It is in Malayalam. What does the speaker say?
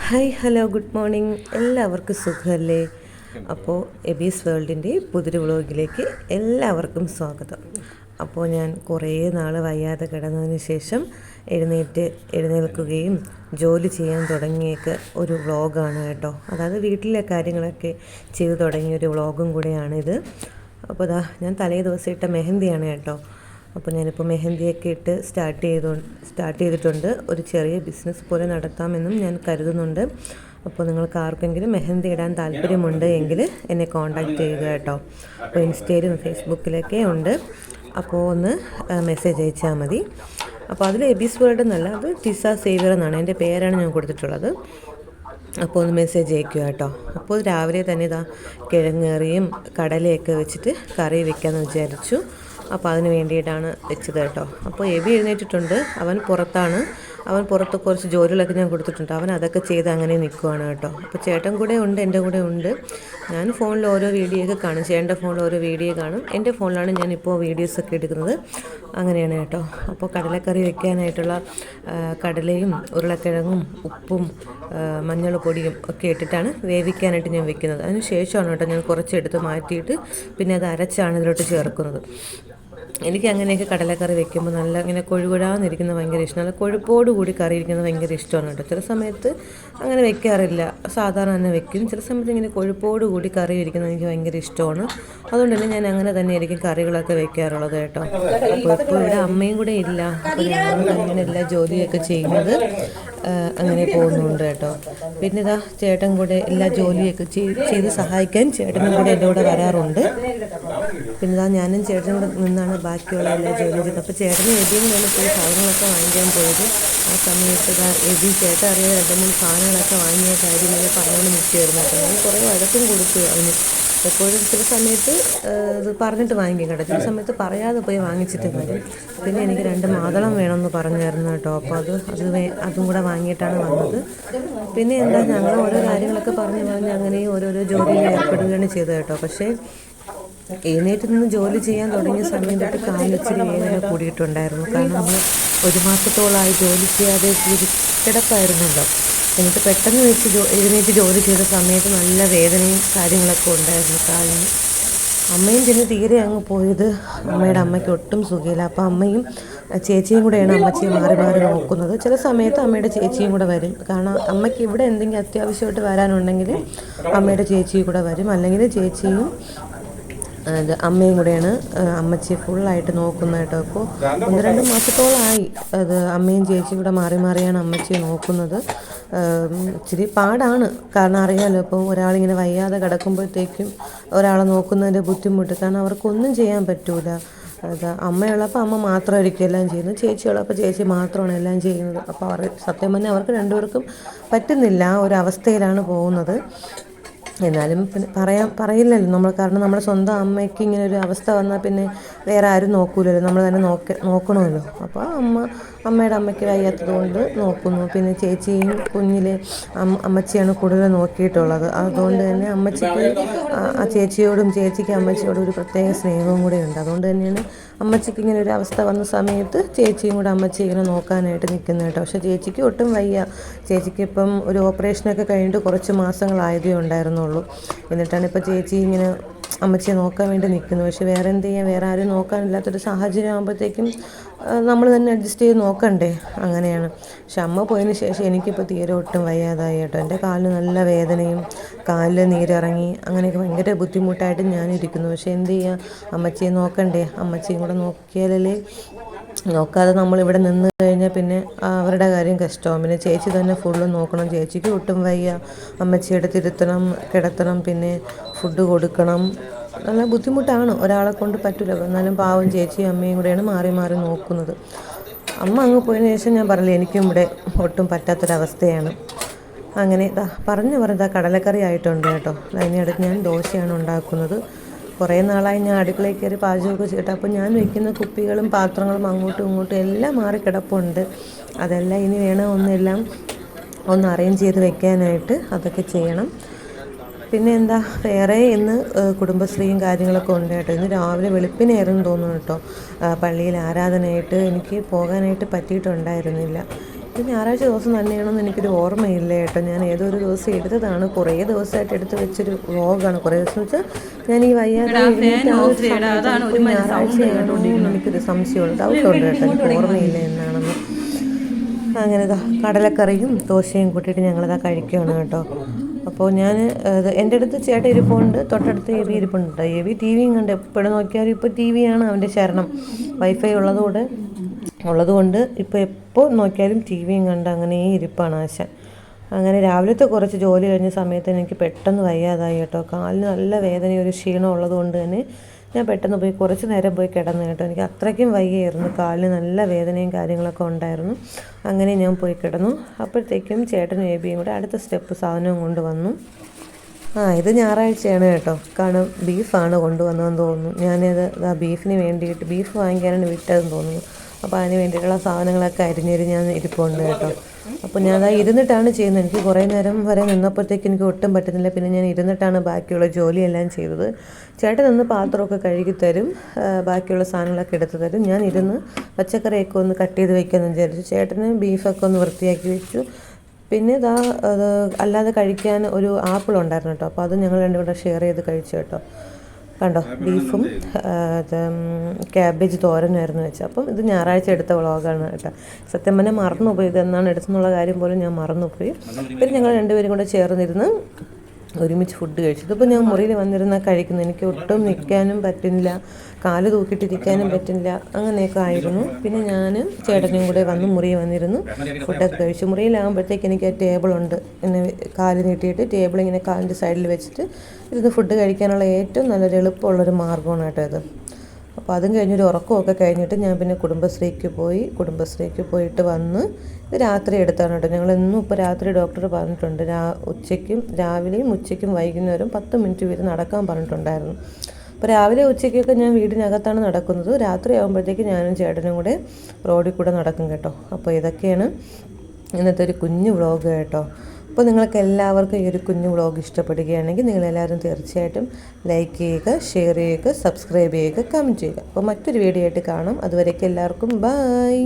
Hi hello good morning. എല്ലാവർക്കും സുഖമല്ലേ? അപ്പോൾ എബീസ് വേൾഡിൻ്റെ പുതിയൊരു വ്ളോഗിലേക്ക് എല്ലാവർക്കും സ്വാഗതം. അപ്പോൾ ഞാൻ കുറേ നാൾ വയ്യാതെ കിടന്നതിന് ശേഷം എഴുന്നേൽക്കുകയും ജോലി ചെയ്യാൻ തുടങ്ങിയൊക്കെ ഒരു വ്ളോഗാണ് കേട്ടോ. അതായത് വീട്ടിലെ കാര്യങ്ങളൊക്കെ ചെയ്തു തുടങ്ങിയൊരു വ്ളോഗും കൂടെയാണിത്. അപ്പോൾ ഞാൻ തലേ ദിവസം ഇട്ട മെഹന്തിയാണ് കേട്ടോ. അപ്പോൾ ഞാനിപ്പോൾ മെഹന്തിയൊക്കെ ഇട്ട് സ്റ്റാർട്ട് ചെയ്തിട്ടുണ്ട്. ഒരു ചെറിയ ബിസിനസ് പോലെ നടത്താമെന്നും ഞാൻ കരുതുന്നുണ്ട്. അപ്പോൾ നിങ്ങൾക്ക് ആർക്കെങ്കിലും മെഹന്തി ഇടാൻ താല്പര്യമുണ്ട് എങ്കിൽ എന്നെ കോൺടാക്റ്റ് ചെയ്യുക കേട്ടോ. അപ്പോൾ ഇൻസ്റ്റയിലും ഫേസ്ബുക്കിലൊക്കെ ഉണ്ട്. അപ്പോൾ ഒന്ന് മെസ്സേജ് അയച്ചാൽ മതി. അപ്പോൾ അതിൽ എബീസ് വേൾഡ് എന്നല്ല, അത് ടിസ സേവിയർ എന്നാണ് എൻ്റെ പേരാണ് ഞാൻ കൊടുത്തിട്ടുള്ളത്. അപ്പോൾ ഒന്ന് മെസ്സേജ് അയക്കുക കേട്ടോ. അപ്പോൾ രാവിലെ തന്നെ കിഴങ്ങേറിയും കടലയൊക്കെ വെച്ചിട്ട് കറി വെക്കാമെന്ന് വിചാരിച്ചു. അപ്പോൾ അതിന് വേണ്ടിയിട്ടാണ് വെച്ചത് കേട്ടോ. അപ്പോൾ എബി എഴുന്നേറ്റിട്ടുണ്ട്. അവൻ പുറത്ത് കുറച്ച് ജോലികളൊക്കെ ഞാൻ കൊടുത്തിട്ടുണ്ട്. അവൻ അതൊക്കെ ചെയ്ത് അങ്ങനെ നിൽക്കുവാണ് കേട്ടോ. അപ്പോൾ ചേട്ടൻ കൂടെ ഉണ്ട്, എൻ്റെ കൂടെ ഉണ്ട്. ഞാൻ ഫോണിൽ ഓരോ വീഡിയോ ഒക്കെ കാണും. ചേട്ടൻ്റെ ഫോണിൽ ഓരോ വീഡിയോ കാണും. എൻ്റെ ഫോണിലാണ് ഞാനിപ്പോൾ വീഡിയോസൊക്കെ എടുക്കുന്നത്. അങ്ങനെയാണ് കേട്ടോ. അപ്പോൾ കടലക്കറി വെക്കാനായിട്ടുള്ള കടലയും ഉരുളക്കിഴങ്ങും ഉപ്പും മഞ്ഞൾ പൊടിയും ഒക്കെ ഇട്ടിട്ടാണ് വേവിക്കാനായിട്ട് ഞാൻ വെക്കുന്നത്. അതിന് ശേഷമാണ് കേട്ടോ ഞാൻ കുറച്ചെടുത്ത് മാറ്റിയിട്ട് പിന്നെ അത് അരച്ചാണ് ഇതിലോട്ട് ചേർക്കുന്നത്. എനിക്ക് അങ്ങനെയൊക്കെ കടലക്കറി വെക്കുമ്പോൾ നല്ല ഇങ്ങനെ കൊഴുകൊഴാന്നിരിക്കുന്നത് ഭയങ്കര ഇഷ്ടം. നല്ല കൊഴുപ്പോട് കൂടി കറി ഇരിക്കുന്നത് ഭയങ്കര ഇഷ്ടമാണ് കേട്ടോ. ചില സമയത്ത് അങ്ങനെ വെക്കാറില്ല, സാധാരണ തന്നെ വെക്കും. ചില സമയത്ത് ഇങ്ങനെ കൊഴുപ്പോട് കൂടി കറി ഇരിക്കുന്നത് എനിക്ക് ഭയങ്കര ഇഷ്ടമാണ്. അതുകൊണ്ട് തന്നെ ഞാൻ അങ്ങനെ തന്നെ ആയിരിക്കും കറികളൊക്കെ വെക്കാറുള്ളത് കേട്ടോ. അപ്പോൾ ഇപ്പോൾ ഇവിടെ അമ്മയും കൂടെ ഇല്ല. അപ്പോൾ ഞാൻ അങ്ങനെ എല്ലാ ജോലിയൊക്കെ ചെയ്യുന്നത് അങ്ങനെ പോകുന്നുണ്ട് കേട്ടോ. പിന്നെ ചേട്ടൻ കൂടെ എല്ലാ ജോലിയൊക്കെ ചെയ്ത് സഹായിക്കാൻ ചേട്ടനും കൂടെ എൻ്റെ കൂടെ വരാറുണ്ട്. പിന്നെ ഞാനും ചേട്ടനും കൂടെ നിന്നാണ് ബാക്കിയുള്ള എല്ലാ ജോലിയും ചെയ്തത്. അപ്പോൾ ചേട്ടനും എബിയും കൂടെയാണ് പോയി സാധനങ്ങളൊക്കെ വാങ്ങിക്കാൻ പോയത്. ആ സമയത്ത് എബി ചേട്ടൻ അറിയാതെ 2-3 സാധനങ്ങളൊക്കെ വാങ്ങിയ കാര്യങ്ങളൊക്കെ പറഞ്ഞുകൊണ്ട് നിൽക്കുമായിരുന്നു കേട്ടോ. ഞാൻ കുറേ വഴക്കും കൊടുത്തു അവന്. എപ്പോഴും ചില സമയത്ത് ഇത് പറഞ്ഞിട്ട് വാങ്ങിക്കും കേട്ടോ, ചില സമയത്ത് പറയാതെ പോയി വാങ്ങിച്ചിട്ട് വരും. പിന്നെ എനിക്ക് 2 മാതളം വേണമെന്ന് പറഞ്ഞായിരുന്നു കേട്ടോ. അപ്പോൾ അതും കൂടെ വാങ്ങിയിട്ടാണ് വന്നത്. പിന്നെ ഞങ്ങൾ ഓരോ കാര്യങ്ങളൊക്കെ പറഞ്ഞ് അങ്ങനെ ഓരോരോ ജോലിയിൽ ഏർപ്പെടുകയാണ് ചെയ്തത് കേട്ടോ. പക്ഷേ എഴുന്നേറ്റ് നിന്ന് ജോലി ചെയ്യാൻ തുടങ്ങിയ സമയം തൊട്ട് കാലിച്ചിരി വേദന കൂടിയിട്ടുണ്ടായിരുന്നു. കാരണം നമ്മൾ 1 മാസത്തോളമായി ജോലി ചെയ്യാതെ കിടപ്പായിരുന്നല്ലോ. എന്നിട്ട് പെട്ടെന്ന് എഴുന്നേറ്റ് ജോലി ചെയ്ത സമയത്ത് നല്ല വേദനയും കാര്യങ്ങളൊക്കെ ഉണ്ടായിരുന്നു കാലിന്. അമ്മയും പിന്നെ തീരെ അങ്ങ് പോയത് അമ്മയുടെ അമ്മയ്ക്ക് ഒട്ടും സുഖമില്ല. അപ്പോൾ അമ്മയും ചേച്ചിയും കൂടെയാണ് അമ്മച്ചിയെ മാറി മാറി നോക്കുന്നത്. ചില സമയത്ത് അമ്മയുടെ ചേച്ചിയും കൂടെ വരും. കാരണം അമ്മയ്ക്ക് ഇവിടെ എന്തെങ്കിലും അത്യാവശ്യമായിട്ട് വരാനുണ്ടെങ്കിൽ അമ്മയുടെ ചേച്ചിയും കൂടെ വരും. അല്ലെങ്കിൽ ചേച്ചിയും അമ്മയും കൂടെയാണ് അമ്മച്ചിയെ ഫുള്ളായിട്ട് നോക്കുന്നത് കേട്ടോ. അപ്പോൾ 1-2 മാസത്തോളമായി അമ്മയും ചേച്ചിയും കൂടെ മാറി മാറിയാണ് അമ്മച്ചിയെ നോക്കുന്നത്. ഇച്ചിരി പാടാണ്. കാരണം അറിയാമല്ലോ, ഇപ്പോൾ ഒരാളിങ്ങനെ വയ്യാതെ കിടക്കുമ്പോഴത്തേക്കും ഒരാളെ നോക്കുന്നതിൻ്റെ ബുദ്ധിമുട്ട്. കാരണം അവർക്കൊന്നും ചെയ്യാൻ പറ്റൂല. അമ്മയുള്ളപ്പോൾ അമ്മ മാത്രമായിരിക്കും എല്ലാം ചെയ്യുന്നത്, ചേച്ചിയുള്ളപ്പോൾ ചേച്ചി മാത്രമാണ് എല്ലാം ചെയ്യുന്നത്. അപ്പോൾ സത്യം പറഞ്ഞാൽ അവർക്ക് 2 പേർക്കും പറ്റുന്നില്ല, ആ ഒരു അവസ്ഥയിലാണ് പോകുന്നത്. എന്നാലും പിന്നെ പറയില്ലല്ലോ നമ്മൾ. കാരണം നമ്മുടെ സ്വന്തം അമ്മയ്ക്ക് ഇങ്ങനെ ഒരു അവസ്ഥ വന്നാൽ പിന്നെ വേറെ ആരും നോക്കൂലല്ലോ, നമ്മൾ തന്നെ നോക്കണമല്ലോ. അപ്പോൾ അമ്മയുടെ അമ്മയ്ക്ക് വയ്യാത്തത് കൊണ്ട് നോക്കുന്നു. പിന്നെ ചേച്ചിയും കുഞ്ഞിലെ അമ്മച്ചിയാണ് കൂടുതൽ നോക്കിയിട്ടുള്ളത്. അതുകൊണ്ട് തന്നെ അമ്മച്ചിക്ക് ആ ചേച്ചിയോടും ചേച്ചിക്ക് അമ്മച്ചിയോടും ഒരു പ്രത്യേക സ്നേഹവും കൂടെ ഉണ്ട്. അതുകൊണ്ട് തന്നെയാണ് അമ്മച്ചിക്ക് ഇങ്ങനെ ഒരു അവസ്ഥ വന്ന സമയത്ത് ചേച്ചിയും കൂടെ അമ്മച്ചി ഇങ്ങനെ നോക്കാനായിട്ട് നിൽക്കുന്നത് കേട്ടോ. പക്ഷേ ചേച്ചിക്ക് ഒട്ടും വയ്യ. ചേച്ചിക്ക് ഇപ്പം ഒരു ഓപ്പറേഷനൊക്കെ കഴിഞ്ഞിട്ട് കുറച്ച് മാസങ്ങളായതേ ഉണ്ടായിരുന്നുള്ളൂ. എന്നിട്ടാണ് ഇപ്പോൾ ചേച്ചി ഇങ്ങനെ അമ്മച്ചിയെ നോക്കാൻ വേണ്ടി നിൽക്കുന്നത്. പക്ഷെ വേറെ എന്ത് ചെയ്യാൻ, വേറെ ആരും നോക്കാനില്ലാത്തൊരു സാഹചര്യം ആകുമ്പോഴത്തേക്കും നമ്മൾ തന്നെ അഡ്ജസ്റ്റ് ചെയ്ത് നോക്കണ്ടേ. അങ്ങനെയാണ്. പക്ഷെ അമ്മ പോയതിന് ശേഷം എനിക്കിപ്പോൾ തീരെ ഒട്ടും വയ്യാതായി കേട്ടോ. എൻ്റെ കാലിന് നല്ല വേദനയും കാലിൽ നീരിറങ്ങി അങ്ങനെയൊക്കെ ഭയങ്കര ബുദ്ധിമുട്ടായിട്ട് ഞാനിരിക്കുന്നു. പക്ഷെ എന്ത് ചെയ്യുക, അമ്മച്ചിയെ നോക്കണ്ടേ. അമ്മച്ചിയും കൂടെ നോക്കാതെ നമ്മളിവിടെ നിന്ന് കഴിഞ്ഞാൽ പിന്നെ അവരുടെ കാര്യം കഷ്ടമാവും. പിന്നെ ചേച്ചി തന്നെ ഫുള്ള് നോക്കണം. ചേച്ചിക്ക് ഒട്ടും വയ്യ. അമ്മച്ചിയുടെ തിരുത്തണം, കിടത്തണം, പിന്നെ ഫുഡ് കൊടുക്കണം. നല്ല ബുദ്ധിമുട്ടാണ്, ഒരാളെ കൊണ്ട് പറ്റില്ല. എന്നാലും പാവം ചേച്ചിയും അമ്മയും കൂടെയാണ് മാറി മാറി നോക്കുന്നത്. അമ്മ അങ്ങ് പോയതിന് ശേഷം ഞാൻ പറഞ്ഞില്ല, എനിക്കും ഇവിടെ ഒട്ടും പറ്റാത്തൊരവസ്ഥയാണ്. അങ്ങനെ പറഞ്ഞ കടലക്കറി ആയിട്ടുണ്ട് കേട്ടോ. അതിനടുത്ത് ഞാൻ ദോശയാണ് ഉണ്ടാക്കുന്നത്. കുറേ നാളായി ഞാൻ അടുക്കളയിൽ കയറി പാചകമൊക്കെ ചെയ്തിട്ട്. അപ്പോൾ ഞാൻ വെക്കുന്ന കുപ്പികളും പാത്രങ്ങളും അങ്ങോട്ടും ഇങ്ങോട്ടും എല്ലാം മാറി കിടപ്പുണ്ട്. അതെല്ലാം ഇനി വേണം ഒന്ന് അറേഞ്ച് ചെയ്ത് വെക്കാനായിട്ട്. അതൊക്കെ ചെയ്യണം. പിന്നെ വേറെ ഇന്ന് കുടുംബശ്രീയും കാര്യങ്ങളൊക്കെ ഉണ്ട് കേട്ടോ. ഇന്ന് രാവിലെ വെളുപ്പിനായിരുന്നു തോന്നുന്നു കേട്ടോ പള്ളിയിൽ ആരാധനയായിട്ട്. എനിക്ക് പോകാനായിട്ട് പറ്റിയിട്ടുണ്ടായിരുന്നില്ല. ഇത് ഞായറാഴ്ച ദിവസം തന്നെയാണെന്ന് എനിക്കൊരു ഓർമ്മയില്ല കേട്ടോ. ഞാൻ ഏതൊരു ദിവസം എടുത്തതാണ്, കുറേ ദിവസമായിട്ട് എടുത്ത് വെച്ചൊരു വ്ളോഗാണ്. കുറേ ദിവസം വെച്ചാൽ ഞാൻ ഈ വയ്യാതെ ഞായറാഴ്ചയാണോ എനിക്കൊരു സംശയമുണ്ട്, ഡൗട്ടുണ്ട് കേട്ടോ, എനിക്ക് ഓർമ്മയില്ല എന്നാണെന്ന്. അങ്ങനെ കടലക്കറിയും ദോശയും കൂട്ടിയിട്ട് ഞങ്ങളിതാ കഴിക്കുകയാണ് കേട്ടോ. അപ്പോൾ ഞാൻ എൻ്റെ അടുത്ത് ചേട്ടൻ ഇരിപ്പുണ്ട്, തൊട്ടടുത്ത് എവി ഇരിപ്പുണ്ട്. എവി ടി വിയും കണ്ട് എപ്പോഴും നോക്കിയാലും ഇപ്പോൾ ടി വിയാണ് അവൻ്റെ ശരണം. വൈഫൈ ഉള്ളതുകൊണ്ട് ഇപ്പോൾ എപ്പോൾ നോക്കിയാലും ടി വിയും കണ്ട് അങ്ങനെ ഇരിപ്പാണ് ആശാൻ. അങ്ങനെ രാവിലത്തെ കുറച്ച് ജോലി കഴിഞ്ഞ സമയത്ത് എനിക്ക് പെട്ടെന്ന് വയ്യാതായി കേട്ടോ. കാലിന് നല്ല വേദനയും ഒരു ക്ഷീണം ഉള്ളതുകൊണ്ട് തന്നെ ഞാൻ പെട്ടെന്ന് പോയി കുറച്ച് നേരം പോയി കിടന്നു കേട്ടോ. എനിക്ക് അത്രയ്ക്കും വയ്യായിരുന്നു, കാലിന് നല്ല വേദനയും കാര്യങ്ങളൊക്കെ ഉണ്ടായിരുന്നു. അങ്ങനെ ഞാൻ പോയി കിടന്നു. അപ്പോഴത്തേക്കും ചേട്ടനും ഏബിയും കൂടെ അടുത്ത സ്റ്റെപ്പ് സാധനവും കൊണ്ടുവന്നു. ഇത് ഞായറാഴ്ചയാണ് കേട്ടോ. കാരണം ബീഫാണ് കൊണ്ടുവന്നതെന്ന് തോന്നുന്നു. ഞാനത് ബീഫിന് വേണ്ടിയിട്ട് ബീഫ് വാങ്ങിക്കാനാണ് വിട്ടതെന്ന് തോന്നുന്നു. അപ്പോൾ അതിന് വേണ്ടിയിട്ടുള്ള സാധനങ്ങളൊക്കെ ഞാൻ ഇരിപ്പുണ്ട് കേട്ടോ. അപ്പോൾ ഞാൻ ഇരുന്നിട്ടാണ് ചെയ്യുന്നത്. എനിക്ക് കുറേ നേരം വരെ നിന്നപ്പോഴത്തേക്ക് എനിക്ക് ഒട്ടും പറ്റുന്നില്ല. പിന്നെ ഞാൻ ഇരുന്നിട്ടാണ് ബാക്കിയുള്ള ജോലിയെല്ലാം ചെയ്തത്. ചേട്ടൻ നിന്ന് പാത്രമൊക്കെ കഴുകി തരും, ബാക്കിയുള്ള സാധനങ്ങളൊക്കെ എടുത്ത് തരും. ഞാൻ ഇരുന്ന് പച്ചക്കറിയൊക്കെ ഒന്ന് കട്ട് ചെയ്ത് വയ്ക്കാമെന്ന് വിചാരിച്ചു. ചേട്ടന് ബീഫൊക്കെ ഒന്ന് വൃത്തിയാക്കി വെച്ചു. പിന്നെ അത് അല്ലാതെ കഴിക്കാൻ ഒരു ആപ്പിൾ ഉണ്ടായിരുന്നു കേട്ടോ. അപ്പോൾ അത് ഞങ്ങൾ രണ്ടും കൂടെ ഷെയർ ചെയ്ത് കഴിച്ചു കേട്ടോ. കണ്ടോ, ബീഫും ക്യാബേജ് തോരനുമായിരുന്നു വെച്ചത്. അപ്പം ഇത് ഞായറാഴ്ച എടുത്ത വ്ളോഗാണ് കേട്ടോ. സത്യം പറഞ്ഞാൽ മറന്നുപോയി, ഇതെന്നാണ് എടുത്തെന്നുള്ള കാര്യം പോലും ഞാൻ മറന്നുപോയി. പിന്നെ ഞങ്ങൾ രണ്ടുപേരും കൂടെ ചേർന്നിരുന്ന് ഒരുമിച്ച് ഫുഡ് കഴിച്ചു. ഇതിപ്പോൾ ഞാൻ മുറിയിൽ വന്നിരുന്നാൽ കഴിക്കുന്നു. എനിക്ക് ഒട്ടും നിൽക്കാനും പറ്റുന്നില്ല, കാല് തൂക്കിയിട്ടിരിക്കാനും പറ്റുന്നില്ല, അങ്ങനെയൊക്കെ ആയിരുന്നു. പിന്നെ ഞാൻ ചേട്ടനും കൂടെ മുറിയിൽ വന്നിരുന്നു ഫുഡൊക്കെ കഴിച്ചു. മുറിയിലാകുമ്പോഴത്തേക്ക് എനിക്ക് ടേബിളുണ്ട്, ഇങ്ങനെ കാല് നീട്ടിയിട്ട് ടേബിൾ ഇങ്ങനെ കാലിൻ്റെ സൈഡിൽ വെച്ചിട്ട് ഇരുന്ന് ഫുഡ് കഴിക്കാനുള്ള ഏറ്റവും നല്ലൊരു എളുപ്പമുള്ളൊരു മാർഗ്ഗമാണ് കേട്ടോ ഇത്. അപ്പോൾ അതും കഴിഞ്ഞൊരു ഉറക്കമൊക്കെ കഴിഞ്ഞിട്ട് ഞാൻ പിന്നെ കുടുംബശ്രീക്ക് പോയിട്ട് വന്ന് ഇത് രാത്രി എടുത്താണ് കേട്ടോ. ഞങ്ങളെന്നും ഇപ്പോൾ രാത്രി ഡോക്ടർ പറഞ്ഞിട്ടുണ്ട്, രാവിലെയും ഉച്ചയ്ക്കും വൈകുന്നേരം 10 മിനിറ്റ് വീതം നടക്കാൻ പറഞ്ഞിട്ടുണ്ടായിരുന്നു. അപ്പോൾ രാവിലെ ഉച്ചയ്ക്കൊക്കെ ഞാൻ വീടിനകത്താണ് നടക്കുന്നത്. രാത്രി ആകുമ്പോഴത്തേക്ക് ഞാനും ചേട്ടനും കൂടെ റോഡിൽ കൂടെ നടക്കും കേട്ടോ. അപ്പോൾ ഇതൊക്കെയാണ് ഇന്നത്തെ ഒരു കുഞ്ഞു വ്ളോഗ് കേട്ടോ. അപ്പോൾ നിങ്ങൾക്ക് എല്ലാവർക്കും ഈ ഒരു കുഞ്ഞു വ്ളോഗ് ഇഷ്ടപ്പെടുകയാണെങ്കിൽ നിങ്ങളെല്ലാവരും തീർച്ചയായിട്ടും ലൈക്ക് ചെയ്യുക, ഷെയർ ചെയ്യുക, സബ്സ്ക്രൈബ് ചെയ്യുക, കമൻറ്റ് ചെയ്യുക. അപ്പോൾ മറ്റൊരു വീഡിയോ ആയിട്ട് കാണാം. അതുവരേക്കും എല്ലാവർക്കും ബൈ.